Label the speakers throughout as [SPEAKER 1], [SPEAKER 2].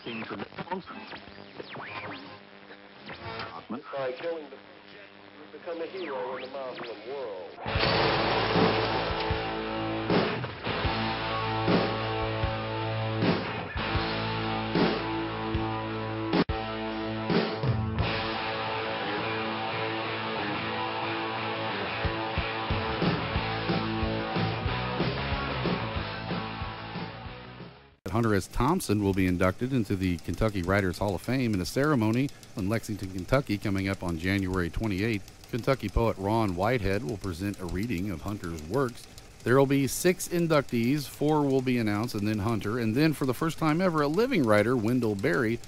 [SPEAKER 1] into the Thompson.
[SPEAKER 2] By killing the you become a hero in the Muslim world.
[SPEAKER 3] Hunter S. Thompson will be inducted into the Kentucky Writers Hall of Fame in a ceremony in Lexington, Kentucky, coming up on January 28th. Kentucky poet Ron Whitehead will present a reading of Hunter's works. There will be 6 inductees, 4 will be announced, and then Hunter. And then, for the first time ever, a living writer, Wendell Berry,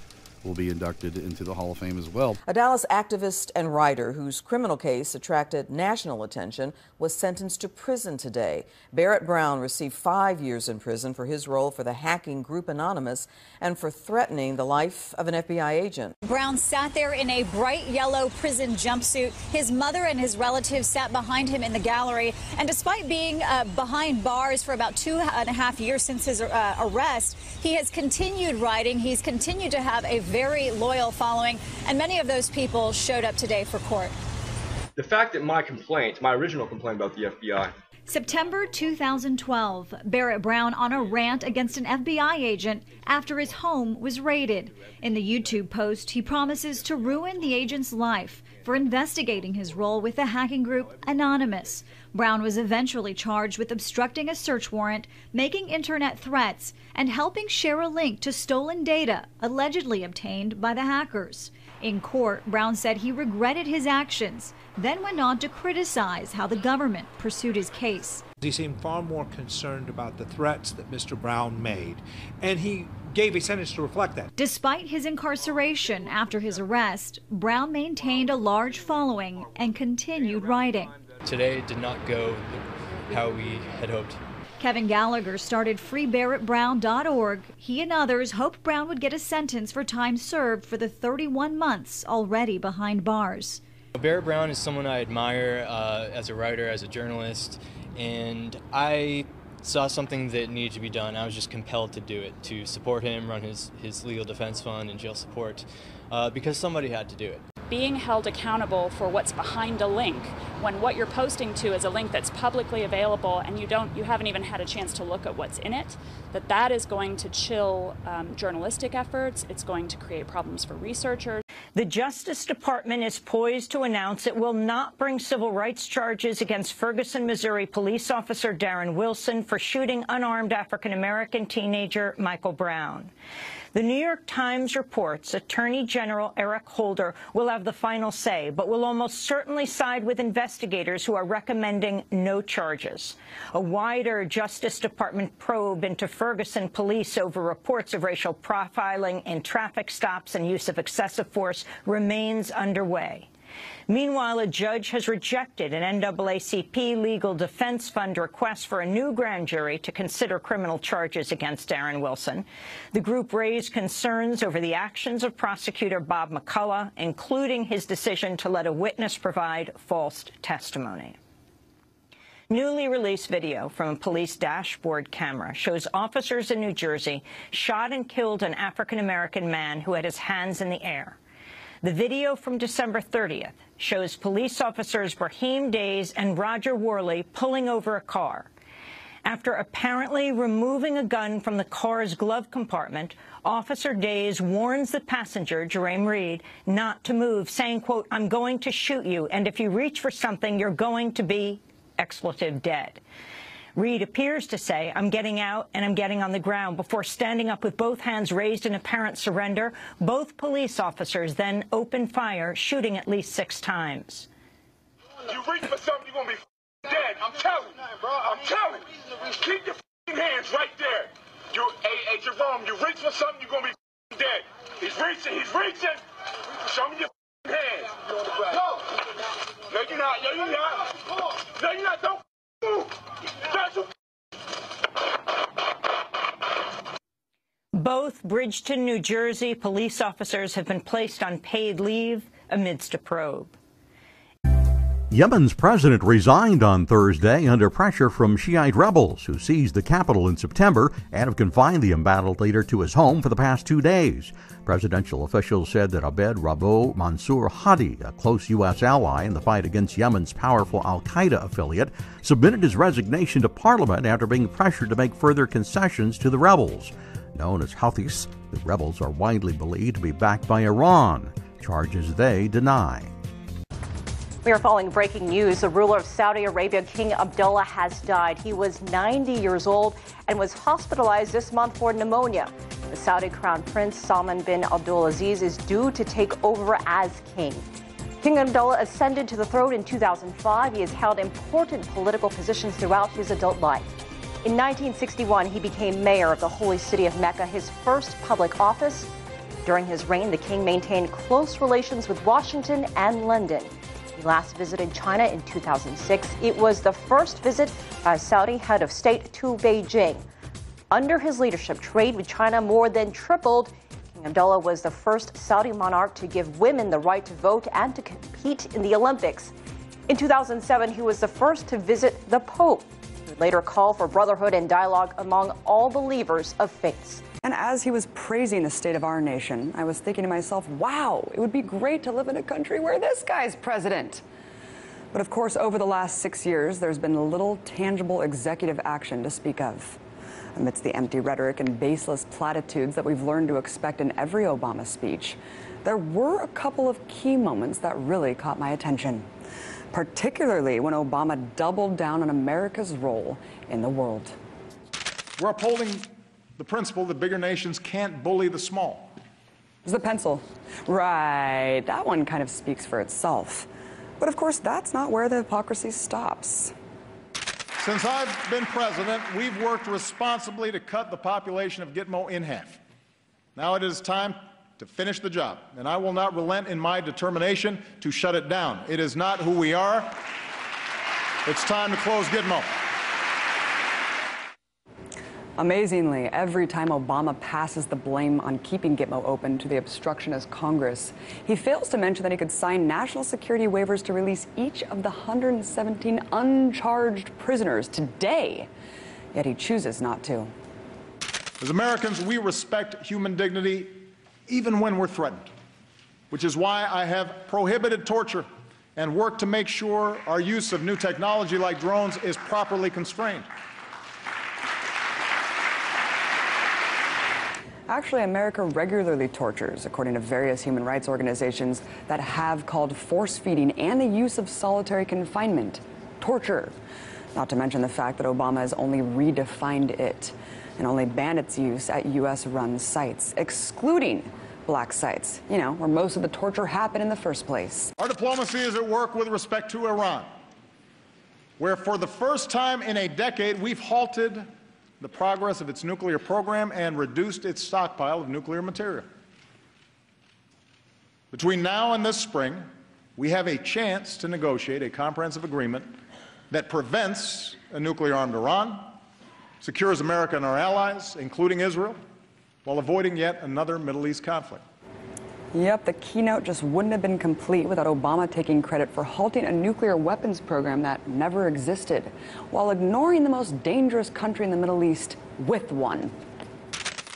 [SPEAKER 3] will be inducted into the Hall of Fame as well.
[SPEAKER 4] A Dallas activist and writer whose criminal case attracted national attention was sentenced to prison today. Barrett Brown received 5 years in prison for his role for the hacking group Anonymous and for threatening the life of an FBI agent.
[SPEAKER 5] Brown sat there in a bright yellow prison jumpsuit. His mother and his relatives sat behind him in the gallery. And despite being behind bars for about 2.5 years since his arrest, he has continued writing. He's continued to have a very loyal following, and many of those people showed up today for court.
[SPEAKER 6] The fact that my original complaint about the FBI.
[SPEAKER 7] September 2012, Barrett Brown on a rant against an FBI agent after his home was raided. In the YouTube post, he promises to ruin the agent's life for investigating his role with the hacking group Anonymous. Brown was eventually charged with obstructing a search warrant, making internet threats, and helping share a link to stolen data allegedly obtained by the hackers. In court, Brown said he regretted his actions, then went on to criticize how the government pursued his case.
[SPEAKER 8] He seemed far more concerned about the threats that Mr. Brown made, and he gave a sentence to reflect that.
[SPEAKER 7] Despite his incarceration after his arrest, Brown maintained a large following and continued writing.
[SPEAKER 9] Today did not go how we had hoped.
[SPEAKER 7] Kevin Gallagher started freebarrettbrown.org. He and others hoped Brown would get a sentence for time served for the 31 months already behind bars.
[SPEAKER 9] Barrett Brown is someone I admire as a writer, as a journalist, and I saw something that needed to be done. I was just compelled to do it, to support him, run his legal defense fund and jail support, because somebody had to do it.
[SPEAKER 10] Being held accountable for what's behind a link, when what you're posting to is a link that's publicly available and you haven't even had a chance to look at what's in it, that is going to chill journalistic efforts. It's going to create problems for researchers.
[SPEAKER 11] The Justice Department is poised to announce it will not bring civil rights charges against Ferguson, Missouri police officer Darren Wilson for shooting unarmed African-American teenager Michael Brown. The New York Times reports Attorney General Eric Holder will have the final say, but will almost certainly side with investigators who are recommending no charges. A wider Justice Department probe into Ferguson police over reports of racial profiling in traffic stops and use of excessive force remains underway. Meanwhile, a judge has rejected an NAACP Legal Defense Fund request for a new grand jury to consider criminal charges against Darren Wilson. The group raised concerns over the actions of prosecutor Bob McCullough, including his decision to let a witness provide false testimony. Newly released video from a police dashboard camera shows officers in New Jersey shot and killed an African-American man who had his hands in the air. The video from December 30th shows police officers Raheem Days and Roger Worley pulling over a car. After apparently removing a gun from the car's glove compartment, Officer Days warns the passenger, Jerame Reed, not to move, saying, quote, "I'm going to shoot you, and if you reach for something, you're going to be expletive dead." Reed appears to say, "I'm getting out and I'm getting on the ground," before standing up with both hands raised in apparent surrender. Both police officers then open fire, shooting at least 6 times.
[SPEAKER 12] You reach for something, you're going to be dead. I'm telling you. I'm telling you. Keep your hands right there. Hey, Jerome, you reach for something, you're going to be dead. He's reaching. He's reaching. Show me your hands. No, you're not. No, you're not. No, you're not. Don't move.
[SPEAKER 11] Both Bridgeton, New Jersey police officers have been placed on paid leave amidst a probe.
[SPEAKER 1] Yemen's president resigned on Thursday under pressure from Shiite rebels who seized the capital in September and have confined the embattled leader to his home for the past 2 days. Presidential officials said that Abed Rabo Mansour Hadi, a close U.S. ally in the fight against Yemen's powerful al-Qaeda affiliate, submitted his resignation to parliament after being pressured to make further concessions to the rebels. Known as Houthis, the rebels are widely believed to be backed by Iran, charges they deny.
[SPEAKER 13] We are following breaking news. The ruler of Saudi Arabia, King Abdullah, has died. He was 90 years old and was hospitalized this month for pneumonia. The Saudi Crown Prince Salman bin Abdulaziz is due to take over as king. King Abdullah ascended to the throne in 2005. He has held important political positions throughout his adult life. In 1961, he became mayor of the holy city of Mecca, his first public office. During his reign, the king maintained close relations with Washington and London. He last visited China in 2006. It was the first visit by a Saudi head of state to Beijing. Under his leadership, trade with China more than tripled. King Abdullah was the first Saudi monarch to give women the right to vote and to compete in the Olympics. In 2007, he was the first to visit the Pope, who later called for brotherhood and dialogue among all believers of faiths.
[SPEAKER 14] And as he was praising the state of our nation, I was thinking to myself, wow, it would be great to live in a country where this guy's president. But of course, over the last 6 years, there's been little tangible executive action to speak of. Amidst the empty rhetoric and baseless platitudes that we've learned to expect in every Obama speech, there were a couple of key moments that really caught my attention, particularly when Obama doubled down on America's role in the world.
[SPEAKER 15] We're upholding the principle that bigger nations can't bully the small.
[SPEAKER 14] The pencil. Right, that one kind of speaks for itself. But of course, that's not where the hypocrisy stops.
[SPEAKER 15] Since I've been president, we've worked responsibly to cut the population of Gitmo in half. Now it is time to finish the job, and I will not relent in my determination to shut it down. It is not who we are. It's time to close Gitmo.
[SPEAKER 14] Amazingly, every time Obama passes the blame on keeping Gitmo open to the obstructionist Congress, he fails to mention that he could sign national security waivers to release each of the 117 uncharged prisoners today. Yet he chooses not to.
[SPEAKER 15] As Americans, we respect human dignity even when we're threatened, which is why I have prohibited torture and worked to make sure our use of new technology like drones is properly constrained.
[SPEAKER 14] Actually, America regularly tortures, according to various human rights organizations that have called force-feeding and the use of solitary confinement torture. Not to mention the fact that Obama has only redefined it and only banned its use at U.S.-run sites, excluding black sites, you know, where most of the torture happened in the first place.
[SPEAKER 15] Our diplomacy is at work with respect to Iran, where for the first time in a decade we've halted the progress of its nuclear program and reduced its stockpile of nuclear material. Between now and this spring, we have a chance to negotiate a comprehensive agreement that prevents a nuclear-armed Iran, secures America and our allies, including Israel, while avoiding yet another Middle East conflict.
[SPEAKER 14] Yep, the keynote just wouldn't have been complete without Obama taking credit for halting a nuclear weapons program that never existed, while ignoring the most dangerous country in the Middle East with one.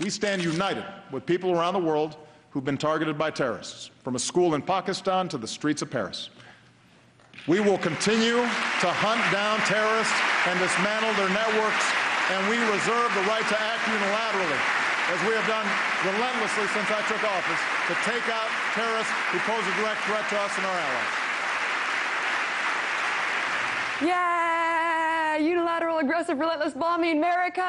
[SPEAKER 15] We stand united with people around the world who've been targeted by terrorists, from a school in Pakistan to the streets of Paris. We will continue to hunt down terrorists and dismantle their networks, and we reserve the right to act unilaterally, as we have done relentlessly since I took office, to take out terrorists who pose a direct threat to us and our allies.
[SPEAKER 14] Yeah! Unilateral, aggressive, relentless bombing, America!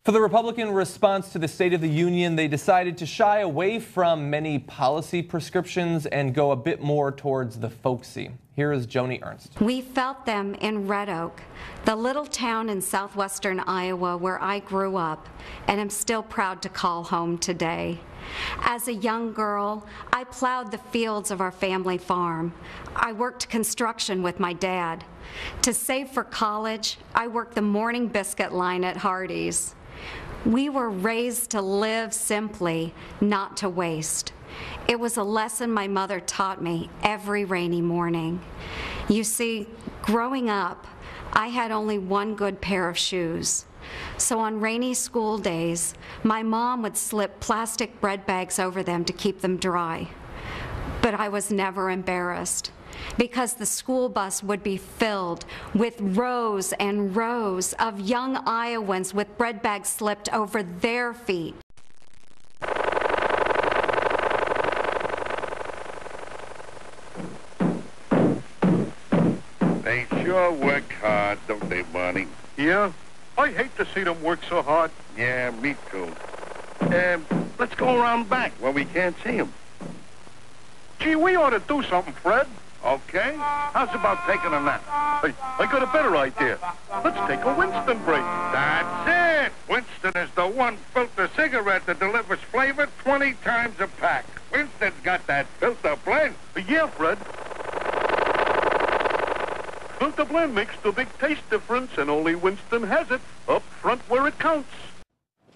[SPEAKER 16] For the Republican response to the State of the Union, they decided to shy away from many policy prescriptions and go a bit more towards the folksy. Here is Joni Ernst.
[SPEAKER 17] We felt them in Red Oak, the little town in southwestern Iowa where I grew up and am still proud to call home today. As a young girl, I plowed the fields of our family farm. I worked construction with my dad. To save for college, I worked the morning biscuit line at Hardee's. We were raised to live simply, not to waste. It was a lesson my mother taught me every rainy morning. You see, growing up, I had only one good pair of shoes. So on rainy school days, my mom would slip plastic bread bags over them to keep them dry. But I was never embarrassed, because the school bus would be filled with rows and rows of young Iowans with bread bags slipped over their feet.
[SPEAKER 18] They sure work hard, don't they, Barney? Yeah? I hate to see them work so hard. Yeah, me too. Let's go around back where we can't see them. Gee, we ought to do something, Fred. Okay. How's about taking a nap? Hey, I got a better idea. Let's take a Winston break. That's it. Winston is the one filter cigarette that delivers flavor 20 times a pack. Winston's got that filter blend.
[SPEAKER 12] Yeah, Fred. Filter blend makes the big taste difference, and only Winston has it up front where it counts.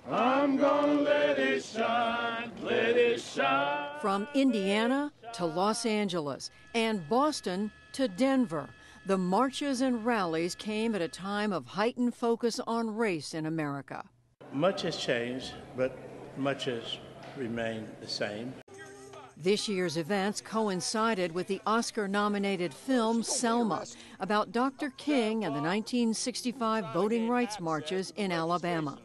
[SPEAKER 19] I'm gonna let it shine, let it shine.
[SPEAKER 20] From Indiana to Los Angeles and Boston to Denver, the marches and rallies came at a time of heightened focus on race in America.
[SPEAKER 21] Much has changed, but much has remained the same.
[SPEAKER 20] This year's events coincided with the Oscar-nominated film Selma, about Dr. King and the 1965 voting rights marches in Alabama.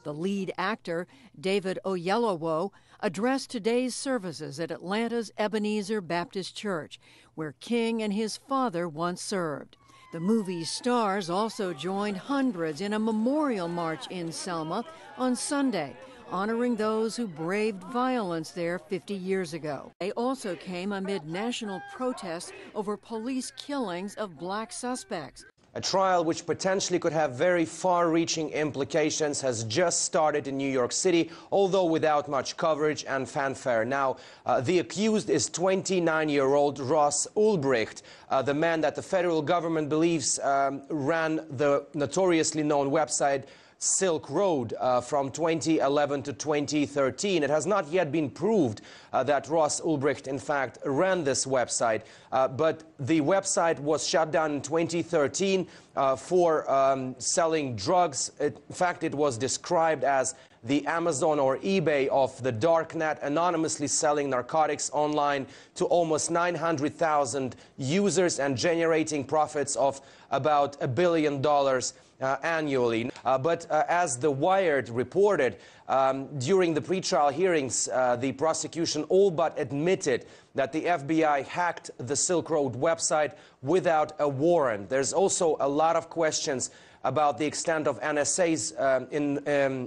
[SPEAKER 20] The lead actor, David Oyelowo, addressed today's services at Atlanta's Ebenezer Baptist Church, where King and his father once served. The movie's stars also joined hundreds in a memorial march in Selma on Sunday, honoring those who braved violence there 50 years ago. They also came amid national protests over police killings of black suspects.
[SPEAKER 22] A trial which potentially could have very far-reaching implications has just started in New York City, although without much coverage and fanfare. Now, the accused is 29-year-old Ross Ulbricht, the man that the federal government believes ran the notoriously known website Silk Road from 2011 to 2013. It has not yet been proved that Ross Ulbricht, in fact, ran this website, but the website was shut down in 2013 for selling drugs. In fact, it was described as the Amazon or eBay of the darknet, anonymously selling narcotics online to almost 900,000 users and generating profits of about $1 billion annually. But as The Wired reported, during the pretrial hearings, the prosecution all but admitted that the FBI hacked the Silk Road website without a warrant. There's also a lot of questions about the extent of NSA's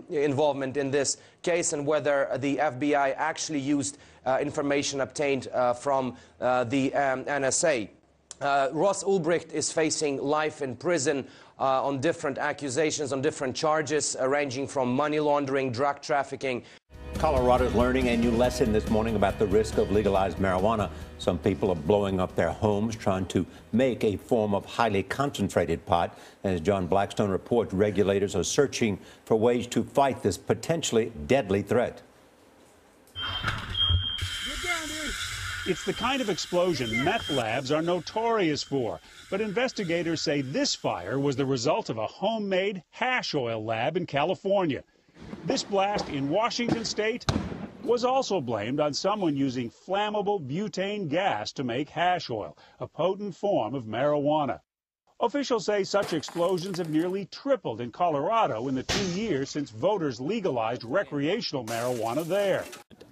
[SPEAKER 22] involvement in this case and whether the FBI actually used information obtained from the NSA. Ross Ulbricht is facing life in prison on different accusations, on different charges, ranging from money laundering, drug trafficking.
[SPEAKER 23] Colorado's learning a new lesson this morning about the risk of legalized marijuana. Some people are blowing up their homes trying to make a form of highly concentrated pot. As John Blackstone reports, regulators are searching for ways to fight this potentially deadly threat.
[SPEAKER 24] It's the kind of explosion meth labs are notorious for, but investigators say this fire was the result of a homemade hash oil lab in California. This blast in Washington state was also blamed on someone using flammable butane gas to make hash oil, a potent form of marijuana. Officials say such explosions have nearly tripled in Colorado in the 2 years since voters legalized recreational marijuana there.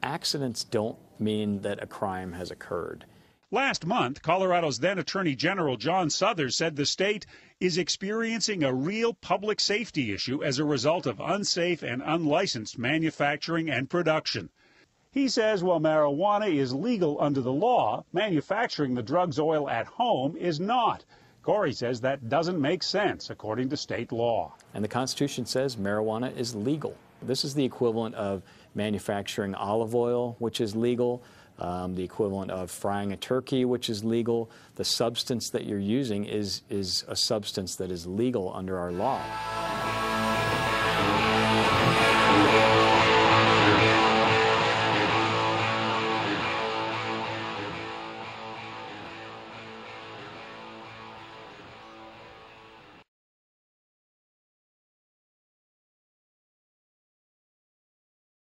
[SPEAKER 25] Accidents don't mean that a crime has occurred.
[SPEAKER 24] Last month, Colorado's then Attorney General John Suthers said the state is experiencing a real public safety issue as a result of unsafe and unlicensed manufacturing and production. He says while marijuana is legal under the law, manufacturing the drug's oil at home is not. Corey says that doesn't make sense according to state law.
[SPEAKER 25] And the Constitution says marijuana is legal. This is the equivalent of manufacturing olive oil, which is legal, the equivalent of frying a turkey, which is legal. The substance that you're using is a substance that is legal under our law.